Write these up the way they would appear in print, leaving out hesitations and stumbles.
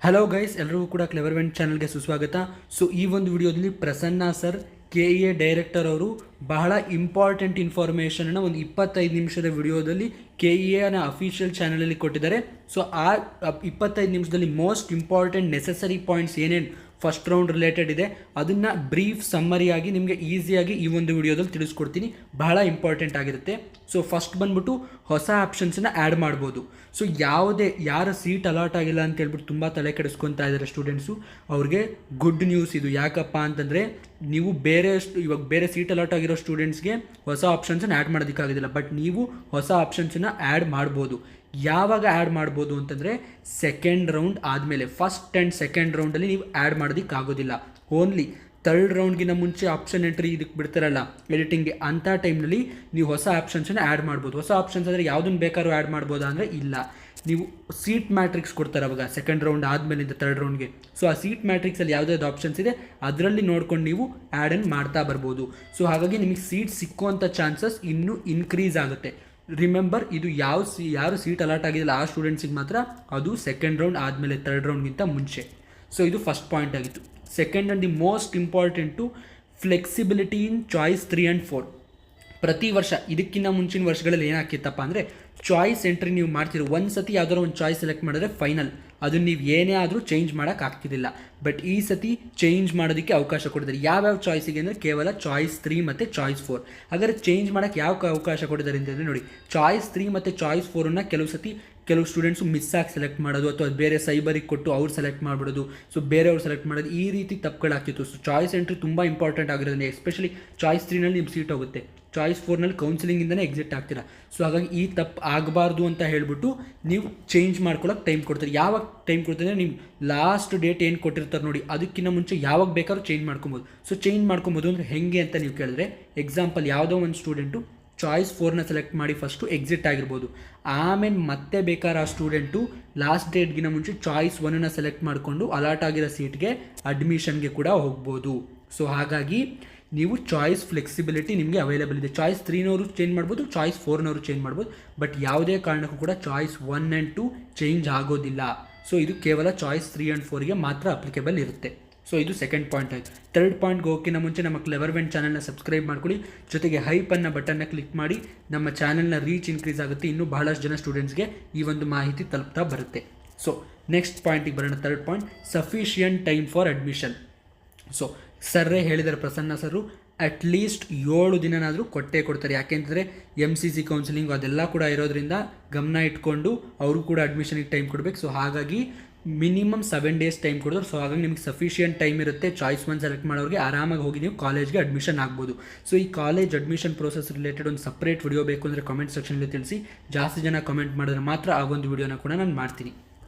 Hello guys, ಎಲ್ಲರಿಗೂ ಕೂಡ clever vent ಚಾನಲ್ಗೆ ಸುಸ್ವಾಗತ. ಸೊ ಈ ಒಂದು ವಿಡಿಯೋದಲ್ಲಿ ಪ್ರಸನ್ನ ಸರ್ KEA ಡೈರೆಕ್ಟರ್ ಅವರು ಬಹಳ ಇಂಪಾರ್ಟೆಂಟ್ ಇನ್ಫಾರ್ಮೇಷನನ್ನು ಒಂದು 25 ನಿಮಿಷದ ವಿಡಿಯೋದಲ್ಲಿ KEAನ ಅಫಿಷಿಯಲ್ ಚಾನಲಲ್ಲಿ ಕೊಟ್ಟಿದ್ದಾರೆ. ಸೊ ಆ 25 ನಿಮಿಷದಲ್ಲಿ ಮೋಸ್ಟ್ ಇಂಪಾರ್ಟೆಂಟ್ ನೆಸೆಸರಿ ಪಾಯಿಂಟ್ಸ್ ಏನೇನು ಫಸ್ಟ್ ರೌಂಡ್ ರಿಲೇಟೆಡ್ ಇದೆ ಅದನ್ನು ಬ್ರೀಫ್ ಸಮ್ಮರಿಯಾಗಿ ನಿಮಗೆ ಈಸಿಯಾಗಿ ಈ ಒಂದು ವಿಡಿಯೋದಲ್ಲಿ ತಿಳಿಸ್ಕೊಡ್ತೀನಿ. ಬಹಳ ಇಂಪಾರ್ಟೆಂಟ್ ಆಗಿರುತ್ತೆ. ಸೊ ಫಸ್ಟ್ ಬಂದ್ಬಿಟ್ಟು ಹೊಸ ಆಪ್ಷನ್ಸನ್ನು ಆ್ಯಡ್ ಮಾಡ್ಬೋದು. ಸೊ ಯಾರ ಸೀಟ್ ಅಲಾಟ್ ಆಗಿಲ್ಲ ಅಂತ ಹೇಳ್ಬಿಟ್ಟು ತುಂಬ ತಲೆ ಕೆಡಿಸ್ಕೊತಾ ಇದ್ದಾರೆ ಸ್ಟೂಡೆಂಟ್ಸು, ಅವ್ರಿಗೆ ಗುಡ್ ನ್ಯೂಸ್ ಇದು. ಯಾಕಪ್ಪ ಅಂತಂದರೆ ನೀವು ಇವಾಗ ಬೇರೆ ಸೀಟ್ ಅಲಾಟ್ ಆಗಿರೋ ಸ್ಟೂಡೆಂಟ್ಸ್ಗೆ ಹೊಸ ಆಪ್ಷನ್ಸನ್ನು ಆ್ಯಡ್ ಮಾಡೋದಕ್ಕಾಗೋದಿಲ್ಲ, ಬಟ್ ನೀವು ಹೊಸ ಆಪ್ಷನ್ಸನ್ನು ಆ್ಯಡ್ ಮಾಡ್ಬೋದು. ಯಾವಾಗ ಆ್ಯಡ್ ಮಾಡ್ಬೋದು ಅಂತಂದರೆ ಸೆಕೆಂಡ್ ರೌಂಡ್ ಆದಮೇಲೆ. ಫಸ್ಟ್ ಆ್ಯಂಡ್ ಸೆಕೆಂಡ್ ರೌಂಡಲ್ಲಿ ನೀವು ಆ್ಯಡ್ ಮಾಡೋದಕ್ಕಾಗೋದಿಲ್ಲ. ಓನ್ಲಿ ಥರ್ಡ್ ರೌಂಡ್ಗಿನ ಮುಂಚೆ ಆಪ್ಷನ್ ಎಂಟ್ರಿ ಇದಕ್ಕೆ ಬಿಡ್ತಾರಲ್ಲ ಎಡಿಟಿಂಗ್ಗೆ, ಅಂಥ ಟೈಮ್ನಲ್ಲಿ ನೀವು ಹೊಸ ಆಪ್ಷನ್ಸನ್ನು ಆ್ಯಡ್ ಮಾಡ್ಬೋದು. ಹೊಸ ಆಪ್ಷನ್ಸ್ ಅಂದರೆ ಯಾವುದನ್ನು ಬೇಕಾದ್ರೂ ಆ್ಯಡ್ ಮಾಡ್ಬೋದಾ ಅಂದರೆ ಇಲ್ಲ. ನೀವು ಸೀಟ್ ಮ್ಯಾಟ್ರಿಕ್ಸ್ ಕೊಡ್ತಾರೆ ಅವಾಗ ಸೆಕೆಂಡ್ ರೌಂಡ್ ಆದಮೇಲಿಂದ ಥರ್ಡ್ ರೌಂಡ್ಗೆ. ಸೊ ಆ ಸೀಟ್ ಮ್ಯಾಟ್ರಿಕ್ಸಲ್ಲಿ ಯಾವುದಾದ್ರು ಆಪ್ಷನ್ಸ್ ಇದೆ ಅದರಲ್ಲಿ ನೋಡ್ಕೊಂಡು ನೀವು ಆ್ಯಡನ್ನು ಮಾಡ್ತಾ ಬರ್ಬೋದು. ಸೊ ಹಾಗಾಗಿ ನಿಮಗೆ ಸೀಟ್ ಸಿಕ್ಕುವಂಥ ಚಾನ್ಸಸ್ ಇನ್ನೂ ಇನ್ಕ್ರೀಸ್ ಆಗುತ್ತೆ. ರಿಮೆಂಬರ್, ಇದು ಯಾರು ಸೀಟ್ ಅಲಾಟ್ ಆಗಿಲ್ಲ ಆ ಸ್ಟೂಡೆಂಟ್ಸಿಗೆ ಮಾತ್ರ, ಅದು ಸೆಕೆಂಡ್ ರೌಂಡ್ ಆದಮೇಲೆ ಥರ್ಡ್ ರೌಂಡ್ಗಿಂತ ಮುಂಚೆ. ಸೊ ಇದು ಫಸ್ಟ್ ಪಾಯಿಂಟ್ ಆಗಿತ್ತು. Second and the most important, flexibility in choice 3 and 4. ಪ್ರತಿ ವರ್ಷ ಇದಕ್ಕಿಂತ ಮುಂಚಿನ ವರ್ಷಗಳಲ್ಲಿ ಏನಾಗ್ತಿತ್ತಪ್ಪ ಅಂದರೆ ಚಾಯ್ಸ್ ಎಂಟ್ರಿ ನೀವು ಮಾಡ್ತೀರಿ, ಒಂದು ಸತಿ ಯಾವ್ದಾದ್ರು ಒಂದು ಚಾಯ್ಸ್ ಸೆಲೆಕ್ಟ್ ಮಾಡಿದ್ರೆ ಫೈನಲ್, ಅದನ್ನು ನೀವು ಏನೇ ಆದರೂ ಚೇಂಜ್ ಮಾಡೋಕ್ಕಾಗ್ತಿದ್ದಿಲ್ಲ. ಬಟ್ ಈ ಸತಿ ಚೇಂಜ್ ಮಾಡೋದಕ್ಕೆ ಅವಕಾಶ ಕೊಟ್ಟಿದ್ದಾರೆ. ಯಾವ್ಯಾವ ಚಾಯ್ಸಿಗೆ ಅಂದರೆ ಕೇವಲ ಚಾಯ್ಸ್ 3 ಮತ್ತು ಚಾಯ್ಸ್ 4. ಹಾಗಾದರೆ ಚೇಂಜ್ ಮಾಡೋಕ್ಕೆ ಯಾವ ಅವಕಾಶ ಕೊಟ್ಟಿದ್ದಾರೆ ಅಂತಂದರೆ ನೋಡಿ, ಚಾಯ್ಸ್ 3 ಮತ್ತು ಚಾಯ್ಸ್ 4ಅನ್ನು ಕೆಲವು ಸ್ಟೂಡೆಂಟ್ಸು ಮಿಸ್ಸಾಗಿ ಸೆಲೆಕ್ಟ್ ಮಾಡೋದು, ಅಥವಾ ಬೇರೆ ಸೈಬರಿಗೆ ಕೊಟ್ಟು ಅವ್ರು ಸೆಲೆಕ್ಟ್ ಮಾಡಿಬಿಡೋದು, ಸೊ ಬೇರೆಯವ್ರು ಸೆಲೆಕ್ಟ್ ಮಾಡೋದು, ಈ ರೀತಿ ತಪ್ಪುಗಳಾಗ್ತಿತ್ತು. ಸೊ ಚಾಯ್ಸ್ ಎಂಟ್ರಿ ತುಂಬ ಇಂಪಾರ್ಟೆಂಟ್ ಆಗಿರೋದ್ರಿಂದ ಎಸ್ಪೆಷಲಿ ಚಾಯ್ಸ್ 3ನಲ್ಲಿ ನಿಮ್ಮ ಸೀಟ್ ಹೋಗುತ್ತೆ, ಚಾಯ್ಸ್ 4ನಲ್ಲಿ ಕೌನ್ಸಿಲಿಂಗಿಂದನೇ ಎಕ್ಸಿಟ್ ಆಗ್ತೀರಾ. ಸೊ ಹಾಗಾಗಿ ಈ ತಪ್ಪು ಆಗಬಾರ್ದು ಅಂತ ಹೇಳ್ಬಿಟ್ಟು ನೀವು ಚೇಂಜ್ ಮಾಡ್ಕೊಳ್ಳೋಕೆ ಟೈಮ್ ಕೊಡ್ತಾರೆ. ಯಾವಾಗ ಟೈಮ್ ಕೊಡ್ತಾರೆ ಅಂದರೆ ನೀವು ಲಾಸ್ಟ್ ಡೇಟ್ ಏನು ಕೊಟ್ಟಿರ್ತಾರೆ ನೋಡಿ, ಅದಕ್ಕಿಂತ ಮುಂಚೆ ಯಾವಾಗ ಬೇಕಾದ್ರೂ ಚೇಂಜ್ ಮಾಡ್ಕೊಬೋದು. ಸೊ ಚೇಂಜ್ ಮಾಡ್ಕೊಬೋದು ಅಂದರೆ ಹೆಂಗೆ ಅಂತ ನೀವು ಕೇಳಿದ್ರೆ, ಎಕ್ಸಾಂಪಲ್ ಯಾವುದೋ ಒಂದು ಸ್ಟೂಡೆಂಟು ಚಾಯ್ಸ್ 4ನ ಸೆಲೆಕ್ಟ್ ಮಾಡಿ ಫಸ್ಟು ಎಕ್ಸಿಟ್ ಆಗಿರ್ಬೋದು, ಆಮೇಲೆ ಮತ್ತೆ ಬೇಕಾದ್ರೆ ಆ ಸ್ಟೂಡೆಂಟು ಲಾಸ್ಟ್ ಡೇಟ್ಗಿನ ಮುಂಚೆ ಚಾಯ್ಸ್ 1ನ ಸೆಲೆಕ್ಟ್ ಮಾಡಿಕೊಂಡು ಅಲಾಟ್ ಆಗಿರೋ ಸೀಟ್ಗೆ ಅಡ್ಮಿಷನ್ಗೆ ಕೂಡ ಹೋಗ್ಬೋದು. ಸೊ ಹಾಗಾಗಿ ನೀವು ಚಾಯ್ಸ್ ಫ್ಲೆಕ್ಸಿಬಿಲಿಟಿ ನಿಮಗೆ ಅವೈಲೇಬಲ್ ಇದೆ. ಚಾಯ್ಸ್ 3ನವರು ಚೇಂಜ್ ಮಾಡ್ಬೋದು, ಚಾಯ್ಸ್ 4ನವರು ಚೇಂಜ್ ಮಾಡ್ಬೋದು, ಬಟ್ ಯಾವುದೇ ಕಾರಣಕ್ಕೂ ಕೂಡ ಚಾಯ್ಸ್ 1 and 2 ಚೇಂಜ್ ಆಗೋದಿಲ್ಲ. ಸೊ ಇದು ಕೇವಲ ಚಾಯ್ಸ್ 3 and 4ಗೆ ಮಾತ್ರ ಅಪ್ಲಿಕೇಬಲ್ ಇರುತ್ತೆ. ಸೊ ಇದು ಸೆಕೆಂಡ್ ಪಾಯಿಂಟ್ ಆಯಿತು. ಥರ್ಡ್ ಪಾಯಿಂಟ್ಗೆ ಹೋಗೋಕ್ಕಿಂತ ಮುಂಚೆ ನಮ್ಮ ಕ್ಲೆವರ್ ವೆಂಟ್ ಚಾನಲ್ನ ಸಬ್ಸ್ಕ್ರೈಬ್ ಮಾಡ್ಕೊಳ್ಳಿ, ಜೊತೆಗೆ ಹೈಪ್ ಅನ್ನೋ ಬಟನ್ನ ಕ್ಲಿಕ್ ಮಾಡಿ. ನಮ್ಮ ಚಾನಲ್ನ ರೀಚ್ ಇನ್ಕ್ರೀಸ್ ಆಗುತ್ತೆ, ಇನ್ನೂ ಬಹಳಷ್ಟು ಜನ ಸ್ಟೂಡೆಂಟ್ಸ್ಗೆ ಈ ಒಂದು ಮಾಹಿತಿ ತಲುಪ್ತಾ ಬರುತ್ತೆ. ಸೊ ನೆಕ್ಸ್ಟ್ ಪಾಯಿಂಟಿಗೆ ಬರೋಣ. Third point, sufficient time for admission. So ಸರ್ರೇ ಹೇಳಿದ್ದಾರೆ, ಪ್ರಸನ್ನ ಸರು, ಅಟ್ಲೀಸ್ಟ್ 7 ದಿನನಾದರೂ ಕೊಟ್ಟೇ ಕೊಡ್ತಾರೆ. ಯಾಕೆಂದರೆ MCC ಕೌನ್ಸಿಲಿಂಗ್ ಅದೆಲ್ಲ ಕೂಡ ಇರೋದ್ರಿಂದ ಗಮನ ಇಟ್ಕೊಂಡು ಅವರು ಕೂಡ ಅಡ್ಮಿಷನಿಗೆ ಟೈಮ್ ಕೊಡಬೇಕು. ಸೊ ಹಾಗಾಗಿ ಮಿನಿಮಮ್ 7 days ಟೈಮ್ ಕೊಡಿದ್ರು. ಸೊ ಹಾಗಾಗಿ ನಿಮಗೆ ಸಫಿಷಿಯಂಟ್ ಟೈಮ್ ಇರುತ್ತೆ. ಚಾಯ್ಸ್ 1 ಸೆಲೆಕ್ಟ್ ಮಾಡೋರಿಗೆ ಆರಾಮಾಗಿ ಹೋಗಿ ನೀವು ಕಾಲೇಜ್ಗೆ ಅಡ್ಮಿಷನ್ ಆಗ್ಬೋದು. ಸೊ ಈ ಕಾಲೇಜ್ ಅಡ್ಮಿಷನ್ ಪ್ರೋಸೆಸ್ ರಿಲೇಟೆಡ್ ಒಂದು ಸಪ್ರೇಟ್ ವಿಡಿಯೋ ಬೇಕು ಅಂದರೆ ಕಮೆಂಟ್ ಸೆಕ್ಷನಲ್ಲಿ ತಿಳಿಸಿ. ಜಾಸ್ತಿ ಜನ ಕಮೆಂಟ್ ಮಾಡಿದ್ರೆ ಮಾತ್ರ ಆ ಒಂದು ವಿಡಿಯೋನ ಕೂಡ ನಾನು ಮಾಡ್ತೀನಿ.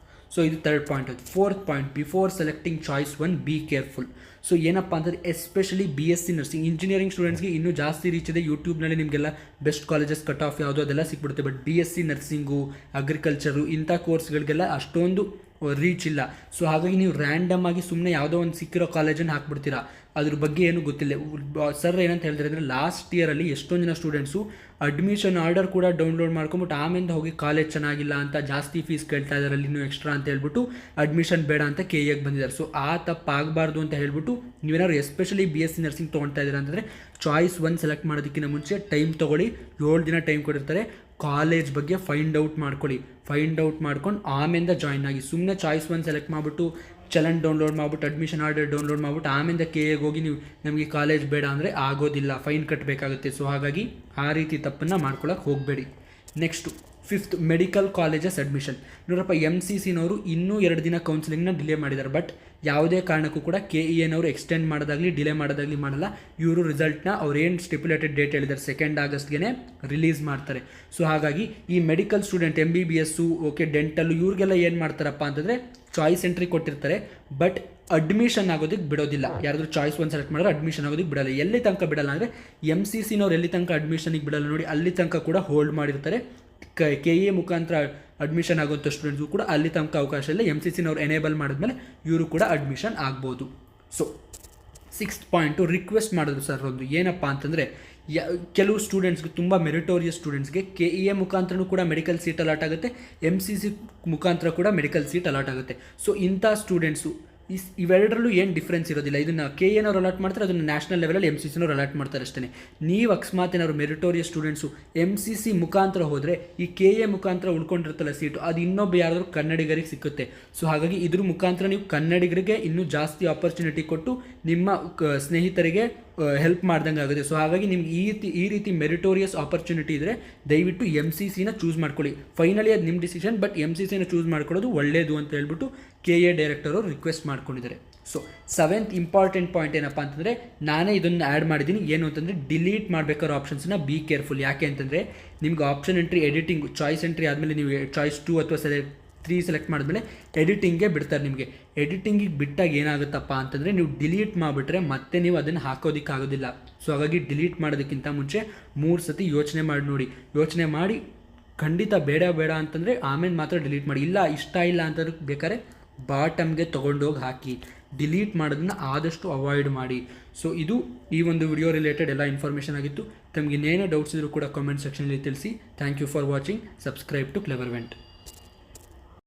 ಸೊ ಇದು ಥರ್ಡ್ ಪಾಯಿಂಟ್ ಆಯ್ತು. Fourth point, before selecting choice 1 be careful. So ಏನಪ್ಪ ಅಂತಂದರೆ ಎಸ್ಪೆಷಲಿ BSc ನರ್ಸಿಂಗ್ ಇಂಜಿನಿಯರಿಂಗ್ ಸ್ಟೂಡೆಂಟ್ಸ್ಗೆ ಇನ್ನೂ ಜಾಸ್ತಿ ರೀಚ್ ಇದೆ. ಯೂಟ್ಯೂಬ್ನಲ್ಲಿ ನಿಮಗೆಲ್ಲ ಬೆಸ್ಟ್ ಕಾಲೇಜಸ್ ಕಟ್ ಆಫ್ ಯಾವುದೋ ಅದೆಲ್ಲ ಸಿಕ್ಬಿಡುತ್ತೆ. ಬಟ್ BSc ನರ್ಸಿಂಗು, ಅಗ್ರಿಕಲ್ಚರು ಇಂಥ ಕೋರ್ಸ್ಗಳಿಗೆಲ್ಲ ಅಷ್ಟೊಂದು ರೀಚ್ ಇಲ್ಲ. ಸೊ ಹಾಗಾಗಿ ನೀವು ರ್ಯಾಂಡಮ್ ಆಗಿ ಸುಮ್ಮನೆ ಯಾವುದೋ ಒಂದು ಸಿಕ್ಕಿರೋ ಕಾಲೇಜನ್ನು ಹಾಕ್ಬಿಡ್ತೀರಾ, ಅದ್ರ ಬಗ್ಗೆ ಏನೂ ಗೊತ್ತಿಲ್ಲ. ಸರ್ ಏನಂತ ಹೇಳ್ತಾರೆ ಅಂದರೆ, ಲಾಸ್ಟ್ ಇಯರಲ್ಲಿ ಎಷ್ಟೊಂದು ಜನ ಸ್ಟೂಡೆಂಟ್ಸು ಅಡ್ಮಿಷನ್ ಆರ್ಡರ್ ಕೂಡ ಡೌನ್ಲೋಡ್ ಮಾಡ್ಕೊಂಬಿಟ್ಟು ಆಮೇಲೆ ಹೋಗಿ ಕಾಲೇಜ್ ಚೆನ್ನಾಗಿಲ್ಲ ಅಂತ ಜಾಸ್ತಿ ಫೀಸ್ ಕೇಳ್ತಾ ಇದ್ದಾರೆ, ಅಲ್ಲಿ ಇನ್ನೂ ಎಕ್ಸ್ಟ್ರಾ ಅಂತ ಹೇಳ್ಬಿಟ್ಟು ಅಡ್ಮಿಷನ್ ಬೇಡ ಅಂತ KEAಗೆ ಬಂದಿದ್ದಾರೆ. ಸೊ ಆ ತಪ್ಪಾಗಬಾರ್ದು ಅಂತ ಹೇಳ್ಬಿಟ್ಟು ನೀವೇನಾದ್ರು ಎಸ್ಪೆಷಲಿ BSc ನರ್ಸಿಂಗ್ ತೊಗೊಳ್ತಾ ಇದ್ದೀರಾ ಅಂತಂದರೆ ಚಾಯ್ಸ್ 1 ಸೆಲೆಕ್ಟ್ ಮಾಡೋದಕ್ಕಿಂತ ಮುಂಚೆ ಟೈಮ್ ತೊಗೊಳ್ಳಿ. 7 ದಿನ ಟೈಮ್ ಕೊಟ್ಟಿರ್ತಾರೆ. ಕಾಲೇಜ್ ಬಗ್ಗೆ ಫೈಂಡ್ ಔಟ್ ಮಾಡ್ಕೊಳ್ಳಿ. ಫೈಂಡ್ ಔಟ್ ಮಾಡ್ಕೊಂಡು ಆಮೇಲೆ ಜಾಯ್ನ್ ಆಗಿ. ಸುಮ್ಮನೆ ಚಾಯ್ಸ್ 1 ಸೆಲೆಕ್ಟ್ ಮಾಡಿಬಿಟ್ಟು ಚಲನ್ ಡೌನ್ಲೋಡ್ ಮಾಡಿಬಿಟ್ಟು ಅಡ್ಮಿಷನ್ ಆರ್ಡರ್ ಡೌನ್ಲೋಡ್ ಮಾಡಿಬಿಟ್ಟು ಆಮೇಲೆ KEAಗೆ ಹೋಗಿ ನೀವು ನಮಗೆ ಕಾಲೇಜ್ ಬೇಡ ಅಂದರೆ ಆಗೋದಿಲ್ಲ, ಫೈನ್ ಕಟ್ಟಬೇಕಾಗುತ್ತೆ. ಸೊ ಹಾಗಾಗಿ ಆ ರೀತಿ ತಪ್ಪನ್ನು ಮಾಡ್ಕೊಳ್ಳೋಕೆ ಹೋಗಬೇಡಿ. Next fifth, medical colleges admission. ನೋಡಪ್ಪ, MCCನವರು ಇನ್ನೂ 2 ದಿನ ಕೌನ್ಸಿಲಿಂಗ್ನ ಡಿಲೇ ಮಾಡಿದ್ದಾರೆ. ಬಟ್ ಯಾವುದೇ ಕಾರಣಕ್ಕೂ ಕೂಡ KEAನವರು ಎಕ್ಸ್ಟೆಂಡ್ ಮಾಡೋದಾಗಲಿ ಡಿಲೇ ಮಾಡೋದಾಗಲಿ ಮಾಡಲ್ಲ. ಇವರು ರಿಸಲ್ಟ್ನ ಅವ್ರೇನು ಸ್ಟಿಪ್ಯುಲೇಟೆಡ್ ಡೇಟ್ ಹೇಳಿದ್ದಾರೆ 2 ಆಗಸ್ಟ್ಗೆ ರಿಲೀಸ್ ಮಾಡ್ತಾರೆ. ಸೊ ಹಾಗಾಗಿ ಈ medical student MBBS, okay, dental, ಇವ್ರಿಗೆಲ್ಲ ಏನು ಮಾಡ್ತಾರಪ್ಪ ಅಂತಂದರೆ ಚಾಯ್ಸ್ ಎಂಟ್ರಿ ಕೊಟ್ಟಿರ್ತಾರೆ, ಬಟ್ ಅಡ್ಮಿಷನ್ ಆಗೋದಕ್ಕೆ ಬಿಡೋದಿಲ್ಲ. ಯಾರಾದರೂ ಚಾಯ್ಸ್ 1 ಸೆಲೆಕ್ಟ್ ಮಾಡಿದ್ರೆ ಅಡ್ಮಿಷನ್ ಆಗೋದಕ್ಕೆ ಬಿಡಲ್ಲ. ಎಲ್ಲಿ ತನಕ ಬಿಡಲ್ಲ ಅಂದರೆ MCCನವ್ರು ಎಲ್ಲಿ ತನಕ ಅಡ್ಮಿಷನಿಗೆ ಬಿಡಲ್ಲ ನೋಡಿ, ಅಲ್ಲಿ ತನಕ ಕೂಡ ಹೋಲ್ಡ್ ಮಾಡಿರ್ತಾರೆ. KEA ಮುಖಾಂತರ ಅಡ್ಮಿಷನ್ ಆಗುವಂಥ ಸ್ಟೂಡೆಂಟ್ಸ್ಗೂ ಕೂಡ ಅಲ್ಲಿ ತನಕ ಅವಕಾಶ ಇಲ್ಲ. MCCನವ್ರು ಎನೇಬಲ್ ಮಾಡಿದ್ಮೇಲೆ ಇವರು ಕೂಡ ಅಡ್ಮಿಷನ್ ಆಗ್ಬೋದು. ಸೊ 6th ಪಾಯಿಂಟು, ರಿಕ್ವೆಸ್ಟ್ ಮಾಡಿದ್ರು ಸರ್ ಒಂದು, ಏನಪ್ಪ ಅಂತಂದರೆ ಕೆಲವು ಸ್ಟೂಡೆಂಟ್ಸ್ಗೆ ತುಂಬ ಮೆರಿಟೋರಿಯಸ್ ಸ್ಟೂಡೆಂಟ್ಸ್ಗೆ KEA ಮುಖಾಂತರನೂ ಕೂಡ ಮೆಡಿಕಲ್ ಸೀಟ್ ಅಲಾಟ್ ಆಗುತ್ತೆ, MCC ಮುಖಾಂತರ ಕೂಡ ಮೆಡಿಕಲ್ ಸೀಟ್ ಅಲಾಟ್ ಆಗುತ್ತೆ. ಸೊ ಇಂಥ ಸ್ಟೂಡೆಂಟ್ಸು ಇವೆರಡರಲ್ಲೂ ಏನು ಡಿಫ್ರೆನ್ಸ್ ಇರೋದಿಲ್ಲ. ಇದನ್ನು KEನವ್ರು ಅಲಾಟ್ ಮಾಡ್ತಾರೆ, ಅದನ್ನು ನ್ಯಾಷನಲ್ ಲೆವೆಲಲ್ಲಿ MCCನವ್ರು ಅಲಾಟ್ ಮಾಡ್ತಾರೆ ಅಷ್ಟೇ. ನೀವು ಅಕಸ್ಮಾತ್ ಏನಾದ್ರು ಮೆರಿಟೋರಿಯಸ್ ಸ್ಟೂಡೆಂಟ್ಸು MCC ಮುಖಾಂತರ ಹೋದರೆ ಈ KE ಮುಖಾಂತರ ಉಳ್ಕೊಂಡಿರುತ್ತಲ್ಲ ಸೀಟು, ಅದು ಇನ್ನೊಬ್ಬ ಯಾರಾದರೂ ಕನ್ನಡಿಗರಿಗೆ ಸಿಕ್ಕುತ್ತೆ. ಸೊ ಹಾಗಾಗಿ ಇದ್ರ ಮುಖಾಂತರ ನೀವು ಕನ್ನಡಿಗರಿಗೆ ಇನ್ನೂ ಜಾಸ್ತಿ ಆಪರ್ಚುನಿಟಿ ಕೊಟ್ಟು ನಿಮ್ಮ ಸ್ನೇಹಿತರಿಗೆ ಹೆಲ್ಪ್ ಮಾಡ್ದಂಗೆ ಆಗುತ್ತೆ. ಸೊ ಹಾಗಾಗಿ ನಿಮ್ಗೆ ಈ ರೀತಿ ಮೆರಿಟೋರಿಯಸ್ ಆಪರ್ಚುನಿಟಿ ಇದ್ದರೆ ದಯವಿಟ್ಟು MCCನ ಚೂಸ್ ಮಾಡ್ಕೊಳ್ಳಿ. ಫೈನಲಿ ಅದು ನಿಮ್ಮ ಡಿಸಿಷನ್, ಬಟ್ MCCನ ಚೂಸ್ ಮಾಡ್ಕೊಳ್ಳೋದು ಒಳ್ಳೆಯದು ಅಂತ ಹೇಳ್ಬಿಟ್ಟು KE ಡೈರೆಕ್ಟರ್ ಅವರು ರಿಕ್ವೆಸ್ಟ್ ಮಾಡ್ಕೊಂಡಿದ್ದಾರೆ. ಸೊ 7th ಇಂಪಾರ್ಟೆಂಟ್ ಪಾಯಿಂಟ್ ಏನಪ್ಪ ಅಂತಂದರೆ, ನಾನೇ ಇದನ್ನು ಆ್ಯಡ್ ಮಾಡಿದ್ದೀನಿ. ಏನು ಅಂತಂದರೆ, ಡಿಲೀಟ್ ಮಾಡಬೇಕಾರೋ ಆಪ್ಷನ್ಸ್ನ ಬಿ ಕೇರ್ಫುಲ್. ಯಾಕೆ ಅಂತಂದರೆ ನಿಮ್ಗೆ option entry editing choice entry ಆದಮೇಲೆ ನೀವು ಚಾಯ್ಸ್ 2 ಅಥವಾ 3 ಸೆಲೆಕ್ಟ್ ಮಾಡಿದ್ಮೇಲೆ ಎಡಿಟಿಂಗ್ಗೆ ಬಿಡ್ತಾರೆ. ನಿಮಗೆ ಎಡಿಟಿಂಗಿಗೆ ಬಿಟ್ಟಾಗ ಏನಾಗುತ್ತಪ್ಪ ಅಂತಂದರೆ, ನೀವು ಡಿಲೀಟ್ ಮಾಡಿಬಿಟ್ರೆ ಮತ್ತೆ ನೀವು ಅದನ್ನು ಹಾಕೋದಕ್ಕಾಗೋದಿಲ್ಲ. ಸೊ ಹಾಗಾಗಿ ಡಿಲೀಟ್ ಮಾಡೋದಕ್ಕಿಂತ ಮುಂಚೆ 3 ಸತಿ ಯೋಚನೆ ಮಾಡಿ ನೋಡಿ. ಯೋಚನೆ ಮಾಡಿ ಖಂಡಿತ ಬೇಡ ಅಂತಂದರೆ ಆಮೇಲೆ ಮಾತ್ರ ಡಿಲೀಟ್ ಮಾಡಿ. ಇಲ್ಲ ಇಷ್ಟ ಇಲ್ಲ ಅಂತಂದ್ರೆ ಬೇಕಾದ್ರೆ ಬಾಟಮ್ಗೆ ತೊಗೊಂಡೋಗಿ ಹಾಕಿ. ಡಿಲೀಟ್ ಮಾಡೋದನ್ನ ಆದಷ್ಟು ಅವಾಯ್ಡ್ ಮಾಡಿ. ಸೊ ಇದು ಈ ಒಂದು ವಿಡಿಯೋ ರಿಲೇಟೆಡ್ ಎಲ್ಲ ಇನ್ಫಾರ್ಮೇಷನ್ ಆಗಿತ್ತು. ತಮಗೆ ಇನ್ನೇನೇ ಡೌಟ್ಸ್ ಇದ್ರೂ ಕೂಡ ಕಾಮೆಂಟ್ ಸೆಕ್ಷನಲ್ಲಿ ತಿಳಿಸಿ. Thank you for watching. Subscribe to ಕ್ಲೆವರ್ವೆಂಟ್.